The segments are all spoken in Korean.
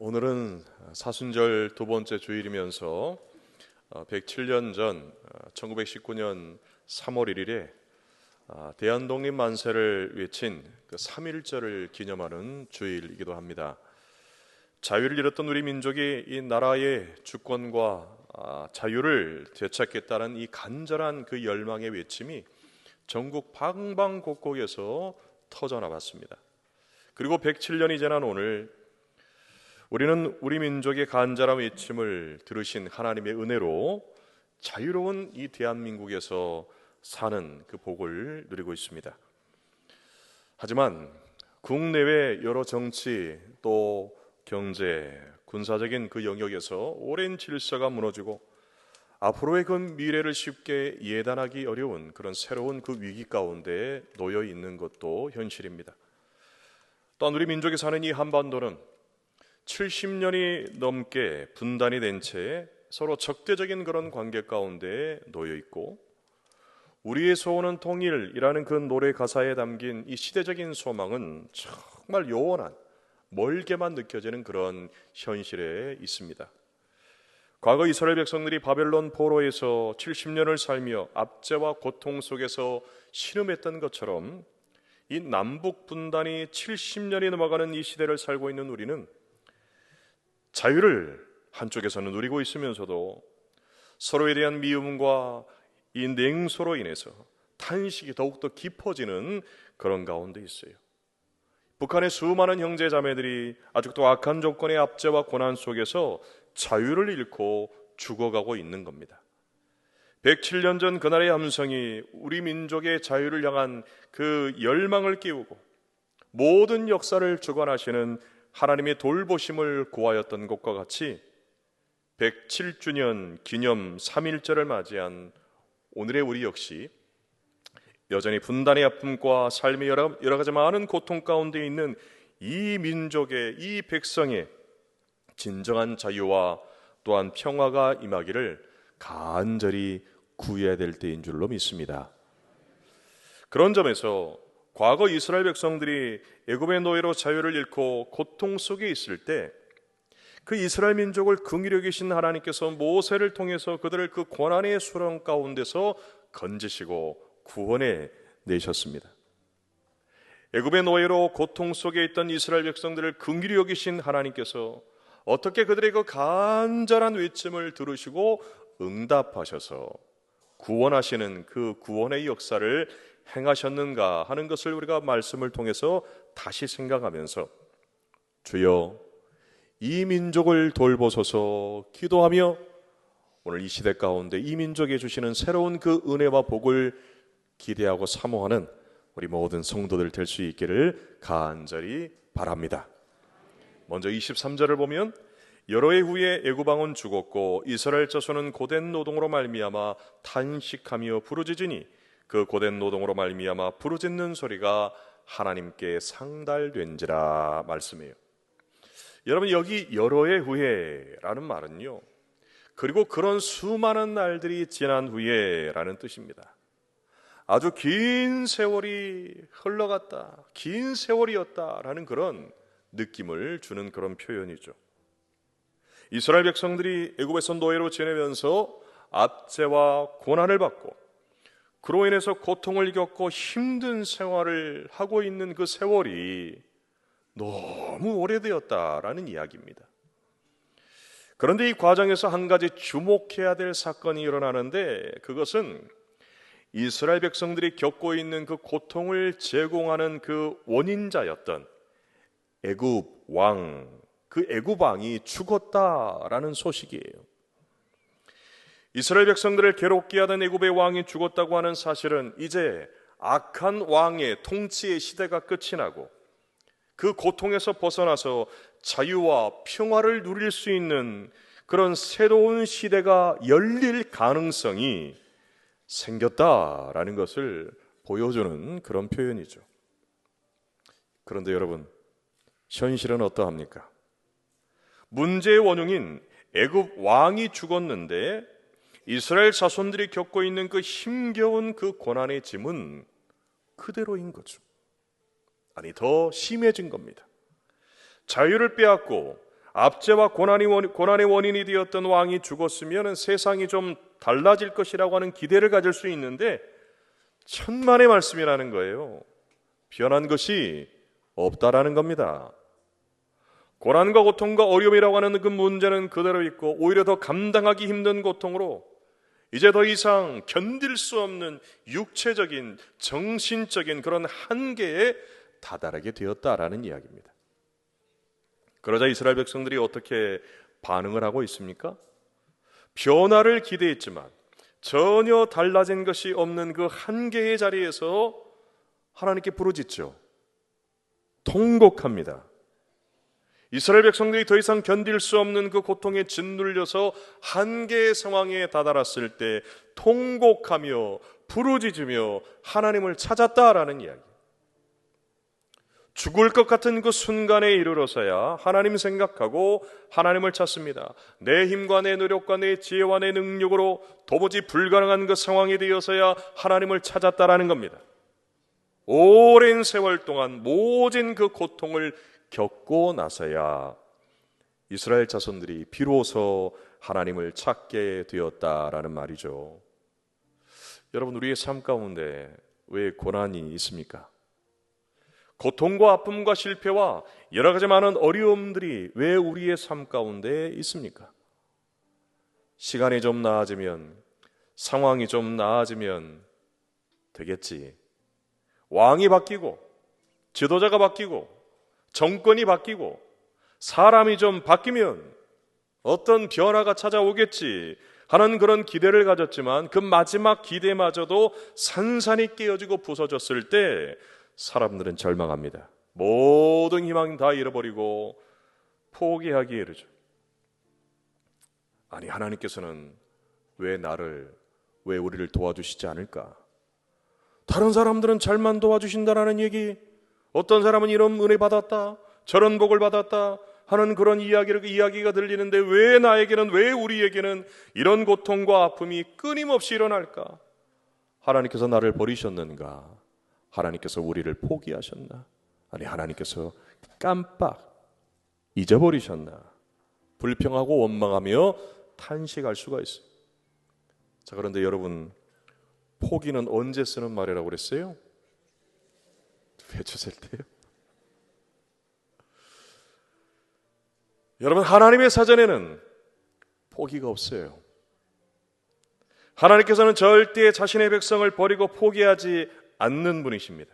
오늘은 사순절 두 번째 주일이면서 107년 전 1919년 3월 1일에 대한독립 만세를 외친 그 3.1절을 기념하는 주일이기도 합니다. 자유를 잃었던 우리 민족이 이 나라의 주권과 자유를 되찾겠다는 이 간절한 그 열망의 외침이 전국 방방곡곡에서 터져나왔습니다. 그리고 107년이 지난 오늘 우리는 우리 민족의 간절한 외침을 들으신 하나님의 은혜로 자유로운 이 대한민국에서 사는 그 복을 누리고 있습니다. 하지만 국내외 여러 정치 또 경제, 군사적인 그 영역에서 오랜 질서가 무너지고 앞으로의 그 미래를 쉽게 예단하기 어려운 그런 새로운 그 위기 가운데 놓여 있는 것도 현실입니다. 또한 우리 민족이 사는 이 한반도는 70년이 넘게 분단이 된 채 서로 적대적인 그런 관계 가운데 놓여 있고, 우리의 소원은 통일이라는 그 노래 가사에 담긴 이 시대적인 소망은 정말 요원한, 멀게만 느껴지는 그런 현실에 있습니다. 과거 이스라엘 백성들이 바벨론 포로에서 70년을 살며 압제와 고통 속에서 신음했던 것처럼 이 남북 분단이 70년이 넘어가는 이 시대를 살고 있는 우리는 자유를 한쪽에서는 누리고 있으면서도 서로에 대한 미움과 이 냉소로 인해서 탄식이 더욱더 깊어지는 그런 가운데 있어요. 북한의 수많은 형제 자매들이 아직도 악한 조건의 압제와 고난 속에서 자유를 잃고 죽어가고 있는 겁니다. 107년 전 그날의 함성이 우리 민족의 자유를 향한 그 열망을 깨우고 모든 역사를 주관하시는 하나님의 돌보심을 구하였던 것과 같이 107주년 기념 3.1절을 맞이한 오늘의 우리 역시 여전히 분단의 아픔과 삶의 여러 가지 많은 고통 가운데 있는 이 민족의, 이 백성의 진정한 자유와 또한 평화가 임하기를 간절히 구해야 될 때인 줄로 믿습니다. 그런 점에서 과거 이스라엘 백성들이 애굽의 노예로 자유를 잃고 고통 속에 있을 때 그 이스라엘 민족을 긍휼히 여기신 하나님께서 모세를 통해서 그들을 그 고난의 수렁 가운데서 건지시고 구원해 내셨습니다. 애굽의 노예로 고통 속에 있던 이스라엘 백성들을 긍휼히 여기신 하나님께서 어떻게 그들의 그 간절한 외침을 들으시고 응답하셔서 구원하시는 그 구원의 역사를 행하셨는가 하는 것을 우리가 말씀을 통해서 다시 생각하면서 주여 이 민족을 돌보소서 기도하며 오늘 이 시대 가운데 이 민족에 주시는 새로운 그 은혜와 복을 기대하고 사모하는 우리 모든 성도들 될 수 있기를 간절히 바랍니다. 먼저 23절을 보면 여러 해 후에 애굽 왕은 죽었고 이스라엘 자손은 고된 노동으로 말미암아 탄식하며 부르짖으니 그 고된 노동으로 말미암아 부르짖는 소리가 하나님께 상달된지라 말씀이에요. 여러분, 여기 여러 해 후에라는 말은요, 그리고 그런 수많은 날들이 지난 후에라는 뜻입니다. 아주 긴 세월이 흘러갔다, 긴 세월이었다라는 그런 느낌을 주는 그런 표현이죠. 이스라엘 백성들이 애굽에서 노예로 지내면서 압제와 고난을 받고 그로 인해서 고통을 겪고 힘든 생활을 하고 있는 그 세월이 너무 오래되었다라는 이야기입니다. 그런데 이 과정에서 한 가지 주목해야 될 사건이 일어나는데, 그것은 이스라엘 백성들이 겪고 있는 그 고통을 제공하는 그 원인자였던 애굽 왕, 그 애굽 왕이 죽었다라는 소식이에요. 이스라엘 백성들을 괴롭게 하던 애굽의 왕이 죽었다고 하는 사실은 이제 악한 왕의 통치의 시대가 끝이 나고 그 고통에서 벗어나서 자유와 평화를 누릴 수 있는 그런 새로운 시대가 열릴 가능성이 생겼다라는 것을 보여주는 그런 표현이죠. 그런데 여러분, 현실은 어떠합니까? 문제의 원흉인 애굽 왕이 죽었는데 이스라엘 자손들이 겪고 있는 그 힘겨운 그 고난의 짐은 그대로인 거죠. 아니, 더 심해진 겁니다. 자유를 빼앗고 압제와 고난의 원인이 되었던 왕이 죽었으면 세상이 좀 달라질 것이라고 하는 기대를 가질 수 있는데 천만의 말씀이라는 거예요. 변한 것이 없다라는 겁니다. 고난과 고통과 어려움이라고 하는 그 문제는 그대로 있고 오히려 더 감당하기 힘든 고통으로 이제 더 이상 견딜 수 없는 육체적인 정신적인 그런 한계에 다다르게 되었다라는 이야기입니다. 그러자 이스라엘 백성들이 어떻게 반응을 하고 있습니까? 변화를 기대했지만 전혀 달라진 것이 없는 그 한계의 자리에서 하나님께 부르짖죠. 통곡합니다. 이스라엘 백성들이 더 이상 견딜 수 없는 그 고통에 짓눌려서 한계의 상황에 다다랐을 때 통곡하며 부르짖으며 하나님을 찾았다라는 이야기. 죽을 것 같은 그 순간에 이르러서야 하나님 생각하고 하나님을 찾습니다. 내 힘과 내 노력과 내 지혜와 내 능력으로 도무지 불가능한 그 상황이 되어서야 하나님을 찾았다라는 겁니다. 오랜 세월 동안 모진 그 고통을 겪고 나서야 이스라엘 자손들이 비로소 하나님을 찾게 되었다라는 말이죠. 여러분, 우리의 삶 가운데 왜 고난이 있습니까? 고통과 아픔과 실패와 여러 가지 많은 어려움들이 왜 우리의 삶 가운데 있습니까? 시간이 좀 나아지면, 상황이 좀 나아지면 되겠지. 왕이 바뀌고, 지도자가 바뀌고, 정권이 바뀌고, 사람이 좀 바뀌면 어떤 변화가 찾아오겠지 하는 그런 기대를 가졌지만 그 마지막 기대마저도 산산이 깨어지고 부서졌을 때 사람들은 절망합니다. 모든 희망 다 잃어버리고 포기하기에 이르죠. 아니, 하나님께서는 왜 우리를 도와주시지 않을까? 다른 사람들은 잘만 도와주신다라는 얘기, 어떤 사람은 이런 은혜 받았다, 저런 복을 받았다 하는 그런 이야기가 들리는데 왜 나에게는, 왜 우리에게는 이런 고통과 아픔이 끊임없이 일어날까? 하나님께서 나를 버리셨는가? 하나님께서 우리를 포기하셨나? 아니, 하나님께서 깜빡 잊어버리셨나? 불평하고 원망하며 탄식할 수가 있어요. 자, 그런데 여러분, 포기는 언제 쓰는 말이라고 그랬어요? 외쳤을 때요. 여러분, 하나님의 사전에는 포기가 없어요. 하나님께서는 절대 자신의 백성을 버리고 포기하지 않는 분이십니다.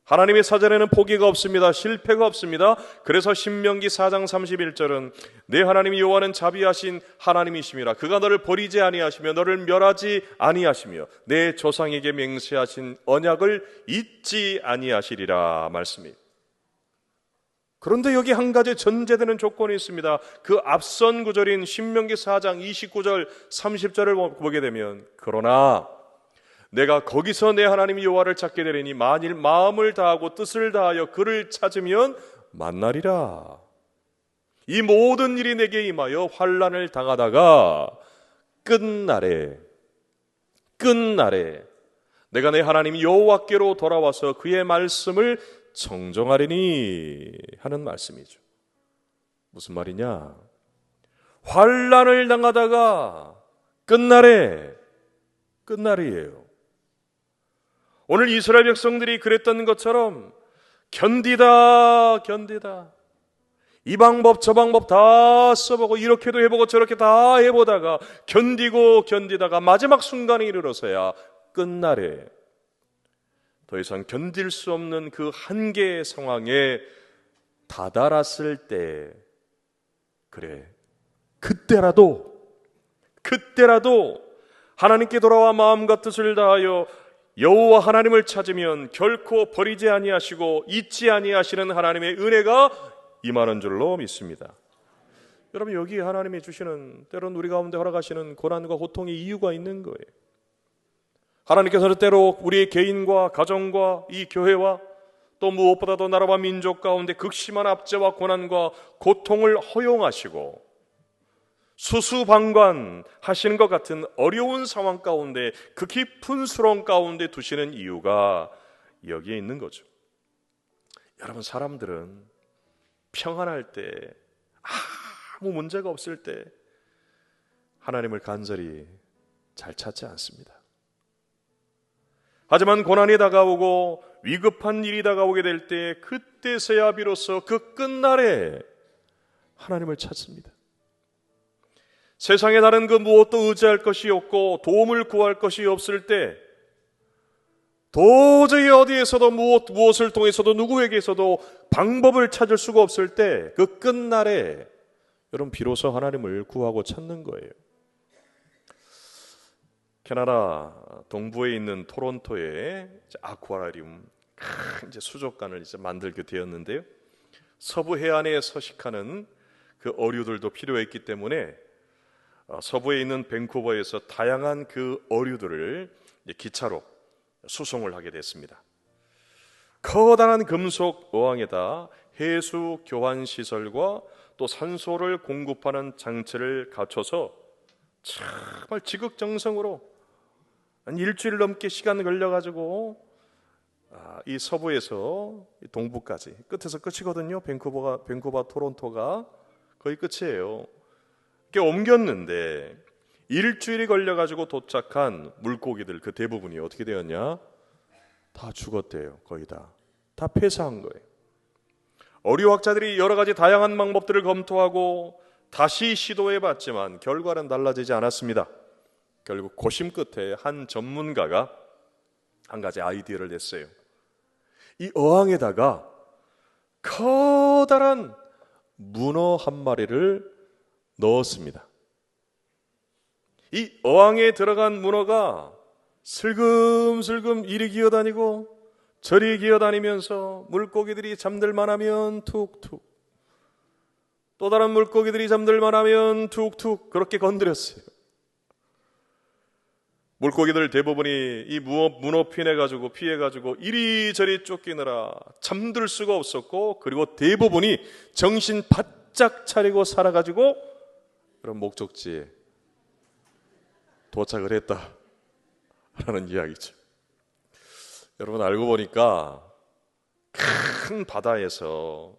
하나님의 사전에는 포기가 없습니다. 실패가 없습니다. 그래서 신명기 4장 31절은 내 하나님 여호와는 자비하신 하나님이심이라. 그가 너를 버리지 아니하시며 너를 멸하지 아니하시며 내 조상에게 맹세하신 언약을 잊지 아니하시리라 말씀입니다. 그런데 여기 한 가지 전제되는 조건이 있습니다. 그 앞선 구절인 신명기 4장 29절 30절을 보게 되면 그러나 내가 거기서 내 하나님 여호와를 찾게 되리니 만일 마음을 다하고 뜻을 다하여 그를 찾으면 만나리라. 이 모든 일이 내게 임하여 환난을 당하다가 끝날에 내가 내 하나님 여호와께로 돌아와서 그의 말씀을 청정하리니 하는 말씀이죠. 무슨 말이냐? 환난을 당하다가 끝날이에요. 오늘 이스라엘 백성들이 그랬던 것처럼 견디다 이 방법 저 방법 다 써보고 이렇게도 해보고 저렇게 다 해보다가 견디다가 마지막 순간에 이르러서야 끝날에 더 이상 견딜 수 없는 그 한계의 상황에 다다랐을 때 그때라도 하나님께 돌아와 마음과 뜻을 다하여 여호와 하나님을 찾으면 결코 버리지 아니하시고 잊지 아니하시는 하나님의 은혜가 임하는 줄로 믿습니다. 여러분, 여기 하나님이 주시는, 때로는 우리 가운데 허락하시는 고난과 고통의 이유가 있는 거예요. 하나님께서는 때로 우리 개인과 가정과 이 교회와 또 무엇보다도 나라와 민족 가운데 극심한 압제와 고난과 고통을 허용하시고 수수방관하시는 것 같은 어려운 상황 가운데, 그 깊은 수렁 가운데 두시는 이유가 여기에 있는 거죠. 여러분, 사람들은 평안할 때 아무 문제가 없을 때 하나님을 간절히 잘 찾지 않습니다. 하지만 고난이 다가오고 위급한 일이 다가오게 될 때 그때서야 비로소 그 끝날에 하나님을 찾습니다. 세상에 다른 그 무엇도 의지할 것이 없고 도움을 구할 것이 없을 때, 도저히 어디에서도 무엇을 통해서도 누구에게서도 방법을 찾을 수가 없을 때, 그 끝날에 여러분 비로소 하나님을 구하고 찾는 거예요. 캐나다 동부에 있는 토론토에 아쿠아리움 큰 수족관을 만들게 되었는데요. 서부 해안에 서식하는 그 어류들도 필요했기 때문에 서부에 있는 밴쿠버에서 다양한 그 어류들을 기차로 수송을 하게 됐습니다. 커다란 금속 어항에다 해수 교환 시설과 또 산소를 공급하는 장치를 갖춰서 정말 지극정성으로 한 일주일 넘게 시간 걸려가지고 이 서부에서 동부까지, 끝에서 끝이거든요. 밴쿠버 토론토가 거의 끝이에요. 옮겼는데 일주일이 걸려가지고 도착한 물고기들 그 대부분이 어떻게 되었냐? 다 죽었대요. 거의 다 폐사한 거예요. 어류학자들이 여러 가지 다양한 방법들을 검토하고 다시 시도해봤지만 결과는 달라지지 않았습니다. 결국 고심 끝에 한 전문가가 한 가지 아이디어를 냈어요. 이 어항에다가 커다란 문어 한 마리를 넣었습니다. 이 어항에 들어간 문어가 슬금슬금 이리 기어다니고 저리 기어다니면서 물고기들이 잠들만 하면 툭툭, 또 다른 물고기들이 잠들만 하면 툭툭 그렇게 건드렸어요. 물고기들 대부분이 이 문어 피해가지고 이리저리 쫓기느라 잠들 수가 없었고, 그리고 대부분이 정신 바짝 차리고 살아가지고 그런 목적지에 도착을 했다라는 이야기죠. 여러분, 알고 보니까 큰 바다에서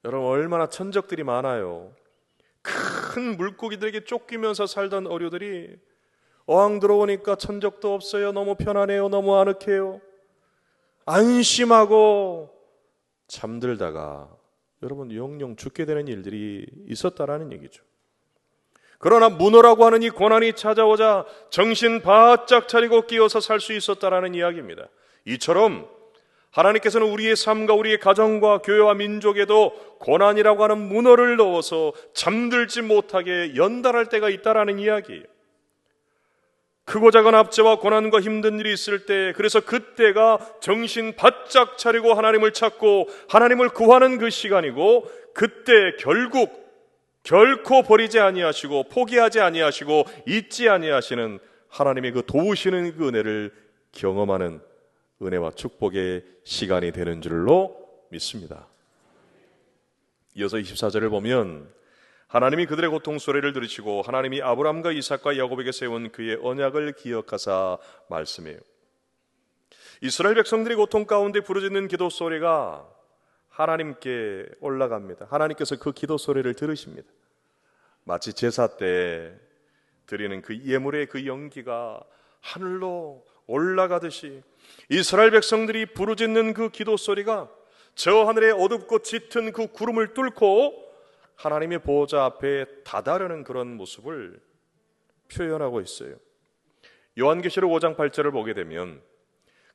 여러분 얼마나 천적들이 많아요. 큰 물고기들에게 쫓기면서 살던 어류들이 어항 들어오니까 천적도 없어요. 너무 편안해요. 너무 아늑해요. 안심하고 잠들다가 여러분 영영 죽게 되는 일들이 있었다라는 얘기죠. 그러나 문어라고 하는 이 고난이 찾아오자 정신 바짝 차리고 끼어서 살 수 있었다라는 이야기입니다. 이처럼 하나님께서는 우리의 삶과 우리의 가정과 교회와 민족에도 고난이라고 하는 문어를 넣어서 잠들지 못하게 연단할 때가 있다라는 이야기예요. 크고 작은 압제와 고난과 힘든 일이 있을 때, 그래서 그때가 정신 바짝 차리고 하나님을 찾고 하나님을 구하는 그 시간이고, 그때 결코 버리지 아니하시고 포기하지 아니하시고 잊지 아니하시는 하나님의 그 도우시는 그 은혜를 경험하는 은혜와 축복의 시간이 되는 줄로 믿습니다. 이어서 24절을 보면 하나님이 그들의 고통 소리를 들으시고 하나님이 아브라함과 이삭과 야곱에게 세운 그의 언약을 기억하사 말씀해요. 이스라엘 백성들이 고통 가운데 부르짖는 기도 소리가 하나님께 올라갑니다. 하나님께서 그 기도 소리를 들으십니다. 마치 제사 때 드리는 그 예물의 그 연기가 하늘로 올라가듯이 이스라엘 백성들이 부르짖는 그 기도 소리가 저 하늘에 어둡고 짙은 그 구름을 뚫고 하나님의 보호자 앞에 다다르는 그런 모습을 표현하고 있어요. 요한계시록 5장 8절을 보게 되면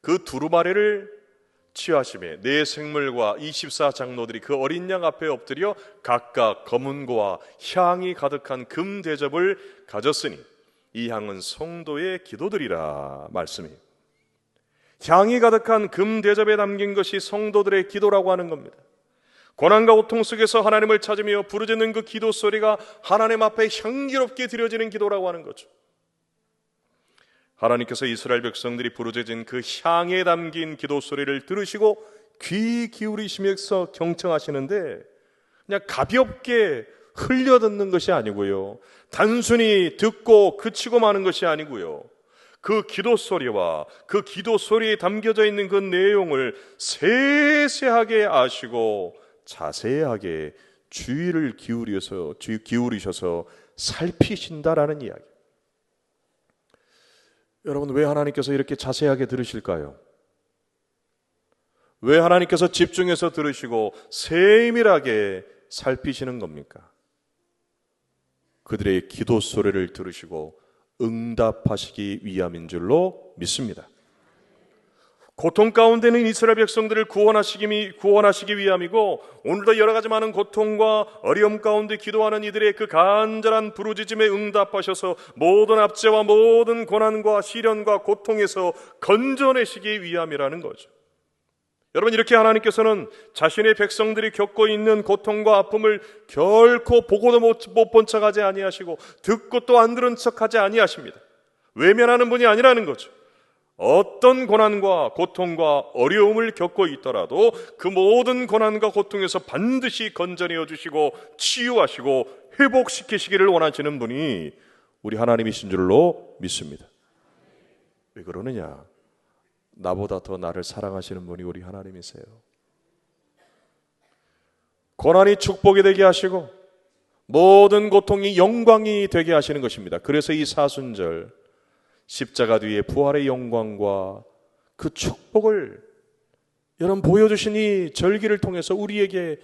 그 두루마리를 취하심에 네 생물과 24장로들이 그 어린 양 앞에 엎드려 각각 검은고와 향이 가득한 금 대접을 가졌으니 이 향은 성도의 기도들이라 말씀이에요. 향이 가득한 금 대접에 담긴 것이 성도들의 기도라고 하는 겁니다. 고난과 고통 속에서 하나님을 찾으며 부르짖는 그 기도 소리가 하나님 앞에 향기롭게 드려지는 기도라고 하는 거죠. 하나님께서 이스라엘 백성들이 부르짖은 그 향에 담긴 기도 소리를 들으시고 귀 기울이시면서 경청하시는데 그냥 가볍게 흘려듣는 것이 아니고요, 단순히 듣고 그치고 마는 것이 아니고요, 그 기도 소리와 그 기도 소리에 담겨져 있는 그 내용을 세세하게 아시고 자세하게 주의를 기울이셔서 살피신다라는 이야기. 여러분, 왜 하나님께서 이렇게 자세하게 들으실까요? 왜 하나님께서 집중해서 들으시고 세밀하게 살피시는 겁니까? 그들의 기도 소리를 들으시고 응답하시기 위함인 줄로 믿습니다. 고통 가운데 있는 이스라엘 백성들을 구원하시기 위함이고, 오늘도 여러 가지 많은 고통과 어려움 가운데 기도하는 이들의 그 간절한 부르짖음에 응답하셔서 모든 압제와 모든 고난과 시련과 고통에서 건져내시기 위함이라는 거죠. 여러분, 이렇게 하나님께서는 자신의 백성들이 겪고 있는 고통과 아픔을 결코 보고도 못 본 척하지 아니하시고 듣고 또 안 들은 척하지 아니하십니다. 외면하는 분이 아니라는 거죠. 어떤 고난과 고통과 어려움을 겪고 있더라도 그 모든 고난과 고통에서 반드시 건져내어 주시고 치유하시고 회복시키시기를 원하시는 분이 우리 하나님이신 줄로 믿습니다. 왜 그러느냐? 나보다 더 나를 사랑하시는 분이 우리 하나님이세요. 고난이 축복이 되게 하시고 모든 고통이 영광이 되게 하시는 것입니다. 그래서 이 사순절 십자가 뒤에 부활의 영광과 그 축복을 여러분 보여주신 이 절기를 통해서 우리에게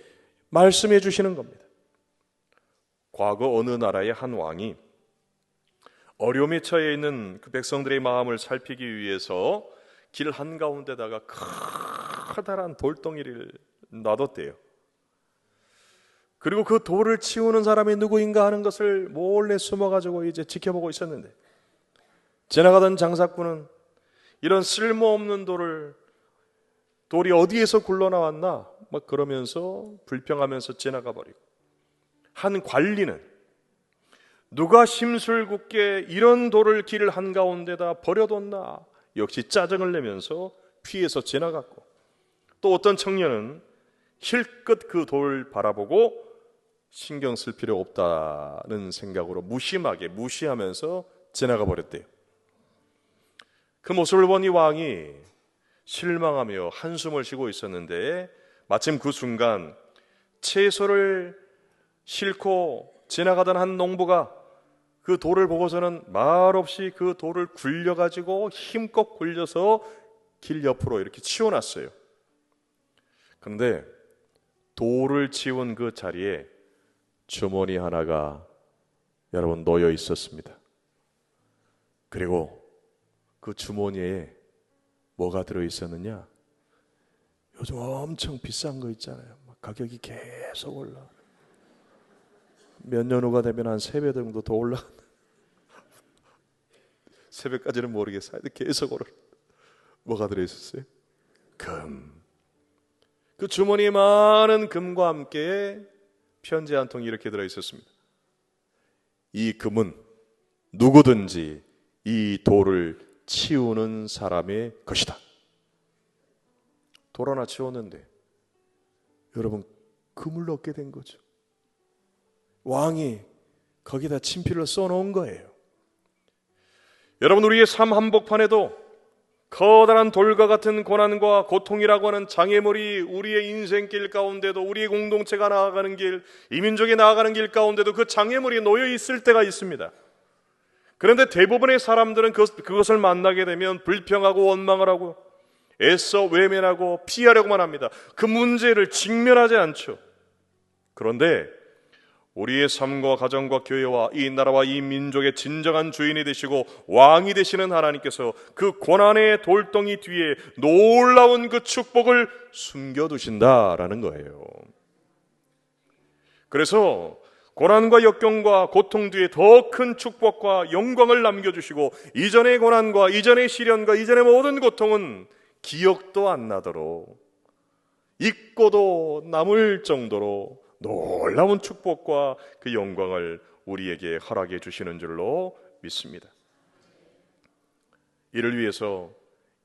말씀해 주시는 겁니다. 과거 어느 나라의 한 왕이 어려움에 처해 있는 그 백성들의 마음을 살피기 위해서 길 한가운데다가 커다란 돌덩이를 놔뒀대요. 그리고 그 돌을 치우는 사람이 누구인가 하는 것을 몰래 숨어가지고 이제 지켜보고 있었는데, 지나가던 장사꾼은 이런 쓸모없는 돌이 어디에서 굴러나왔나 막 그러면서 불평하면서 지나가 버리고, 한 관리는 누가 심술궂게 이런 돌을 길 한가운데다 버려뒀나 역시 짜증을 내면서 피해서 지나갔고, 또 어떤 청년은 실컷 그 돌 바라보고 신경 쓸 필요 없다는 생각으로 무시하면서 지나가 버렸대요. 그 모습을 본 이 왕이 실망하며 한숨을 쉬고 있었는데, 마침 그 순간 채소를 싣고 지나가던 한 농부가 그 돌을 보고서는 말없이 그 돌을 굴려가지고 힘껏 굴려서 길 옆으로 이렇게 치워놨어요. 그런데 돌을 치운 그 자리에 주머니 하나가 여러분 놓여 있었습니다. 그리고 그 주머니에 뭐가 들어있었느냐? 요즘 엄청 비싼 거 있잖아요. 가격이 계속 올라. 몇 년 후가 되면 한 3배 정도 더 올라. 3배까지는 모르겠어요. 계속 올라. 뭐가 들어있었어요? 금. 그 주머니에 많은 금과 함께 편지 한 통이 이렇게 들어있었습니다. 이 금은 누구든지 이 돌을 치우는 사람의 것이다. 돌 하나 치웠는데 여러분 금을 얻게 된 거죠. 왕이 거기다 친필을 써놓은 거예요. 여러분, 우리의 삶 한복판에도 커다란 돌과 같은 고난과 고통이라고 하는 장애물이 우리의 인생길 가운데도, 우리의 공동체가 나아가는 길, 이 민족이 나아가는 길 가운데도 그 장애물이 놓여 있을 때가 있습니다. 그런데 대부분의 사람들은 그것을 만나게 되면 불평하고 원망을 하고 애써 외면하고 피하려고만 합니다. 그 문제를 직면하지 않죠. 그런데 우리의 삶과 가정과 교회와 이 나라와 이 민족의 진정한 주인이 되시고 왕이 되시는 하나님께서 그 고난의 돌덩이 뒤에 놀라운 그 축복을 숨겨두신다라는 거예요. 그래서 고난과 역경과 고통 뒤에 더 큰 축복과 영광을 남겨주시고, 이전의 고난과 이전의 시련과 이전의 모든 고통은 기억도 안 나도록, 잊고도 남을 정도로 놀라운 축복과 그 영광을 우리에게 허락해 주시는 줄로 믿습니다. 이를 위해서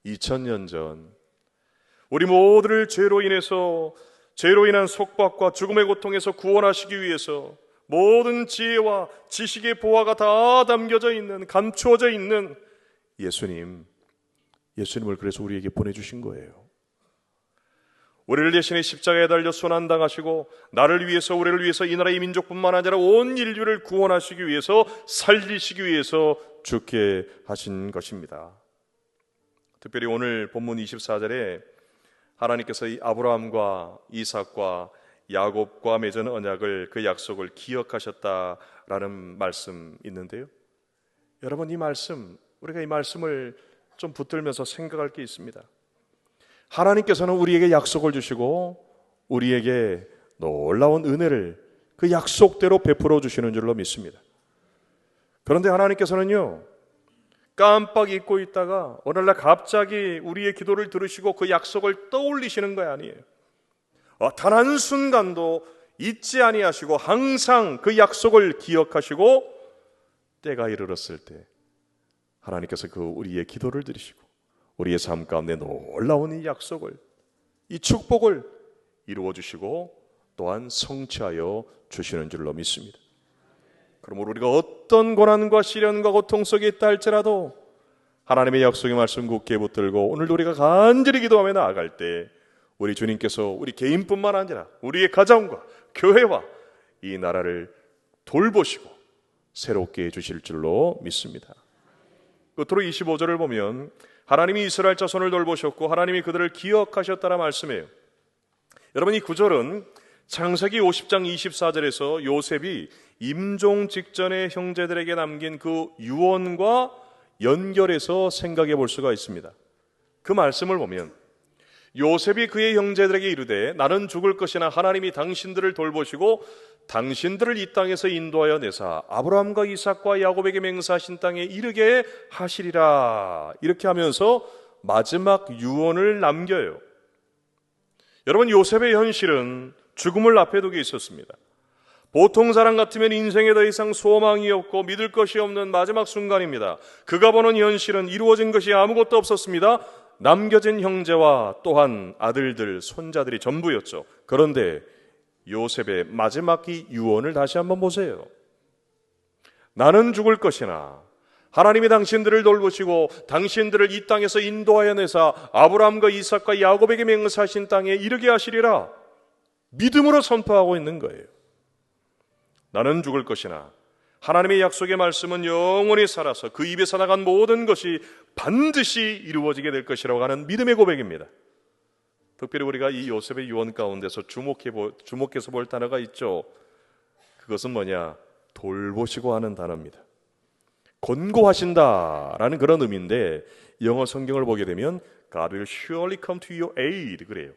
2000년 전 우리 모두를 죄로 인한 속박과 죽음의 고통에서 구원하시기 위해서 모든 지혜와 지식의 보화가 다 담겨져 있는, 감추어져 있는 예수님을 그래서 우리에게 보내주신 거예요. 우리를 대신에 십자가에 달려 순환당하시고 나를 위해서, 우리를 위해서, 이 나라 이 민족뿐만 아니라 온 인류를 구원하시기 위해서, 살리시기 위해서 죽게 하신 것입니다. 특별히 오늘 본문 24절에 하나님께서 이 아브라함과 이삭과 야곱과 맺은 언약을, 그 약속을 기억하셨다라는 말씀 있는데요, 여러분, 이 말씀, 우리가 이 말씀을 좀 붙들면서 생각할 게 있습니다. 하나님께서는 우리에게 약속을 주시고 우리에게 놀라운 은혜를 그 약속대로 베풀어 주시는 줄로 믿습니다. 그런데 하나님께서는요, 깜빡 잊고 있다가 오늘날 갑자기 우리의 기도를 들으시고 그 약속을 떠올리시는 거 아니에요. 단 한순간도 잊지 아니하시고 항상 그 약속을 기억하시고 때가 이르렀을 때 하나님께서 그 우리의 기도를 들으시고 우리의 삶 가운데 놀라운 이 약속을, 이 축복을 이루어 주시고 또한 성취하여 주시는 줄로 믿습니다. 그러므로 우리가 어떤 고난과 시련과 고통 속에 있다 할지라도 하나님의 약속의 말씀 굳게 붙들고 오늘도 우리가 간절히 기도하며 나아갈 때 우리 주님께서 우리 개인뿐만 아니라 우리의 가정과 교회와 이 나라를 돌보시고 새롭게 해주실 줄로 믿습니다. 끝으로 25절을 보면 하나님이 이스라엘 자손을 돌보셨고 하나님이 그들을 기억하셨다라 말씀해요. 여러분, 이 구절은 창세기 50장 24절에서 요셉이 임종 직전에 형제들에게 남긴 그 유언과 연결해서 생각해 볼 수가 있습니다. 그 말씀을 보면 요셉이 그의 형제들에게 이르되 나는 죽을 것이나 하나님이 당신들을 돌보시고 당신들을 이 땅에서 인도하여 내사 아브라함과 이삭과 야곱에게 맹세하신 땅에 이르게 하시리라, 이렇게 하면서 마지막 유언을 남겨요. 여러분, 요셉의 현실은 죽음을 앞에 두고 있었습니다. 보통 사람 같으면 인생에 더 이상 소망이 없고 믿을 것이 없는 마지막 순간입니다. 그가 보는 현실은 이루어진 것이 아무것도 없었습니다. 남겨진 형제와 또한 아들들, 손자들이 전부였죠. 그런데 요셉의 마지막 이 유언을 다시 한번 보세요. 나는 죽을 것이나 하나님이 당신들을 돌보시고 당신들을 이 땅에서 인도하여 내사 아브라함과 이삭과 야곱에게 맹세하신 땅에 이르게 하시리라, 믿음으로 선포하고 있는 거예요. 나는 죽을 것이나 하나님의 약속의 말씀은 영원히 살아서 그 입에서 나간 모든 것이 반드시 이루어지게 될 것이라고 하는 믿음의 고백입니다. 특별히 우리가 이 요셉의 유언 가운데서 주목해서 볼 단어가 있죠. 그것은 뭐냐? 돌보시고 하는 단어입니다. 권고하신다라는 그런 의미인데 영어 성경을 보게 되면 God will surely come to your aid 그래요.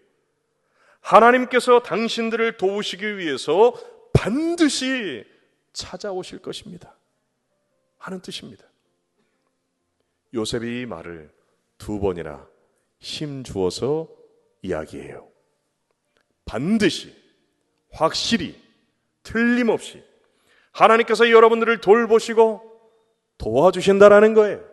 하나님께서 당신들을 도우시기 위해서 반드시 찾아오실 것입니다 하는 뜻입니다. 요셉이 이 말을 두 번이나 힘주어서 이야기해요. 반드시, 확실히, 틀림없이 하나님께서 여러분들을 돌보시고 도와주신다라는 거예요.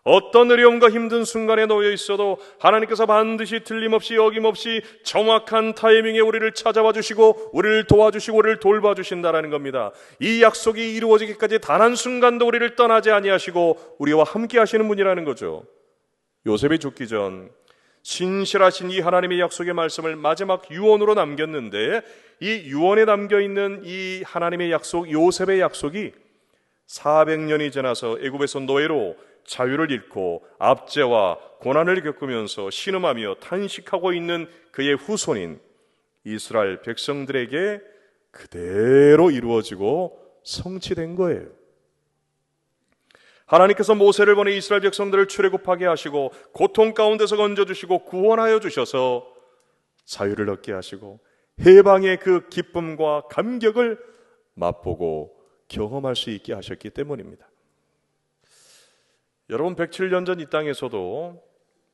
어떤 어려움과 힘든 순간에 놓여 있어도 하나님께서 반드시 틀림없이 어김없이 정확한 타이밍에 우리를 찾아와 주시고 우리를 도와주시고 우리를 돌봐주신다라는 겁니다. 이 약속이 이루어지기까지 단 한순간도 우리를 떠나지 아니하시고 우리와 함께 하시는 분이라는 거죠. 요셉이 죽기 전 신실하신 이 하나님의 약속의 말씀을 마지막 유언으로 남겼는데 이 유언에 담겨있는 이 하나님의 약속, 요셉의 약속이 400년이 지나서 애굽에서 노예로 자유를 잃고 압제와 고난을 겪으면서 신음하며 탄식하고 있는 그의 후손인 이스라엘 백성들에게 그대로 이루어지고 성취된 거예요. 하나님께서 모세를 보내 이스라엘 백성들을 출애굽하게 하시고 고통 가운데서 건져주시고 구원하여 주셔서 자유를 얻게 하시고 해방의 그 기쁨과 감격을 맛보고 경험할 수 있게 하셨기 때문입니다. 여러분, 107년 전 이 땅에서도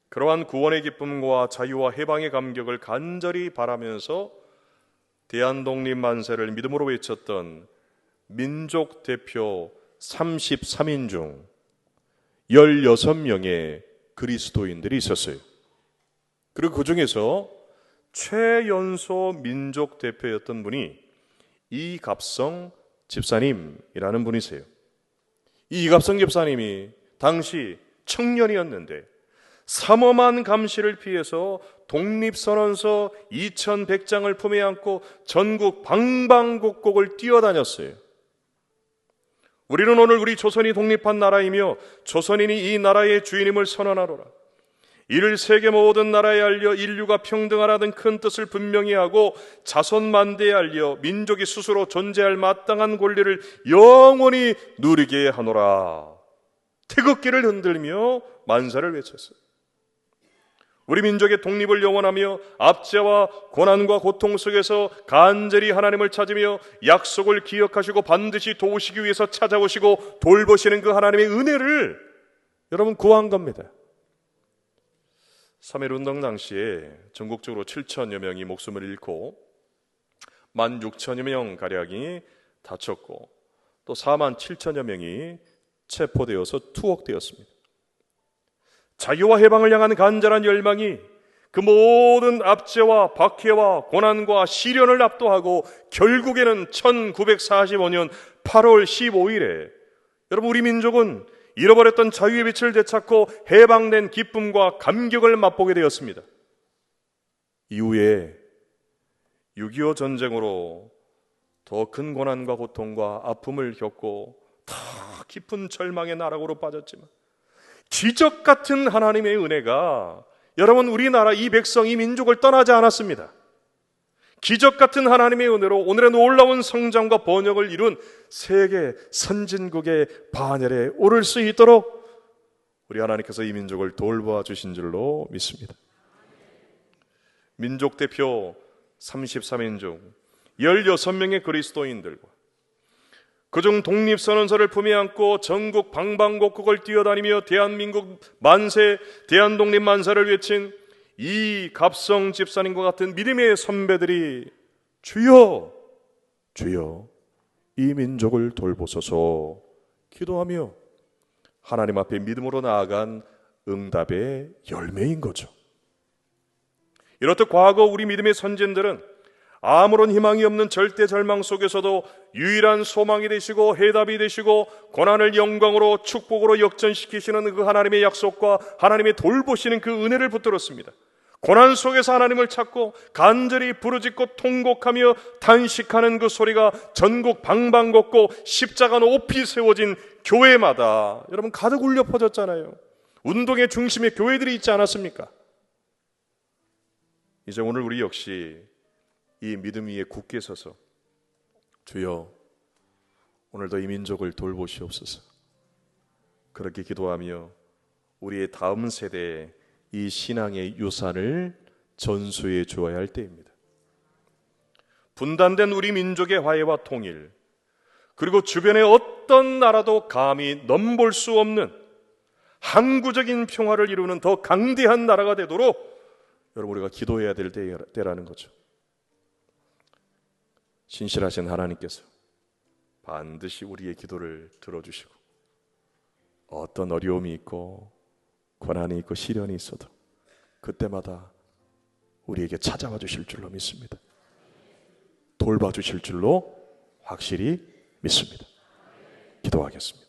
그러한 구원의 기쁨과 자유와 해방의 감격을 간절히 바라면서 대한독립 만세를 믿음으로 외쳤던 민족 대표 33인 중 16명의 그리스도인들이 있었어요. 그리고 그 중에서 최연소 민족 대표였던 분이 이갑성 집사님이라는 분이세요. 이 이갑성 집사님이 당시 청년이었는데 삼엄한 감시를 피해서 독립선언서 2100장을 품에 안고 전국 방방곡곡을 뛰어다녔어요. 우리는 오늘 우리 조선이 독립한 나라이며 조선인이 이 나라의 주인임을 선언하노라. 이를 세계 모든 나라에 알려 인류가 평등하라는 큰 뜻을 분명히 하고 자손만대에 알려 민족이 스스로 존재할 마땅한 권리를 영원히 누리게 하노라. 태극기를 흔들며 만사를 외쳤어요. 우리 민족의 독립을 영원하며 압제와 고난과 고통 속에서 간절히 하나님을 찾으며 약속을 기억하시고 반드시 도우시기 위해서 찾아오시고 돌보시는 그 하나님의 은혜를 여러분 구한 겁니다. 3.1운동 당시에 전국적으로 7천여 명이 목숨을 잃고 16,000여 명가량이 다쳤고 또 47,000여 명이 체포되어서 투옥되었습니다. 자유와 해방을 향한 간절한 열망이 그 모든 압제와 박해와 고난과 시련을 압도하고 결국에는 1945년 8월 15일에 여러분 우리 민족은 잃어버렸던 자유의 빛을 되찾고 해방된 기쁨과 감격을 맛보게 되었습니다. 이후에 6.25 전쟁으로 더 큰 고난과 고통과 아픔을 겪고 더 깊은 절망의 나락으로 빠졌지만 기적 같은 하나님의 은혜가 여러분 우리나라 이 백성 이 민족을 떠나지 않았습니다. 기적 같은 하나님의 은혜로 오늘의 놀라운 성장과 번영을 이룬 세계 선진국의 반열에 오를 수 있도록 우리 하나님께서 이 민족을 돌보아 주신 줄로 믿습니다. 민족 대표 33인 중 16명의 그리스도인들과 그중 독립선언서를 품에 안고 전국 방방곡곡을 뛰어다니며 대한민국 만세, 대한독립 만세를 외친 이 갑성 집사님과 같은 믿음의 선배들이 주여, 주여 이 민족을 돌보소서 기도하며 하나님 앞에 믿음으로 나아간 응답의 열매인 거죠. 이렇듯 과거 우리 믿음의 선진들은 아무런 희망이 없는 절대 절망 속에서도 유일한 소망이 되시고 해답이 되시고 고난을 영광으로 축복으로 역전시키시는 그 하나님의 약속과 하나님의 돌보시는 그 은혜를 붙들었습니다. 고난 속에서 하나님을 찾고 간절히 부르짖고 통곡하며 탄식하는 그 소리가 전국 방방곡곡 십자가 높이 세워진 교회마다 여러분 가득 울려 퍼졌잖아요. 운동의 중심에 교회들이 있지 않았습니까? 이제 오늘 우리 역시 이 믿음 위에 굳게 서서 주여 오늘도 이 민족을 돌보시옵소서 그렇게 기도하며 우리의 다음 세대에 이 신앙의 유산을 전수해 주어야 할 때입니다. 분단된 우리 민족의 화해와 통일 그리고 주변의 어떤 나라도 감히 넘볼 수 없는 항구적인 평화를 이루는 더 강대한 나라가 되도록 여러분 우리가 기도해야 될 때라는 거죠. 신실하신 하나님께서 반드시 우리의 기도를 들어주시고 어떤 어려움이 있고 고난이 있고 시련이 있어도 그때마다 우리에게 찾아와 주실 줄로 믿습니다. 돌봐 주실 줄로 확실히 믿습니다. 기도하겠습니다.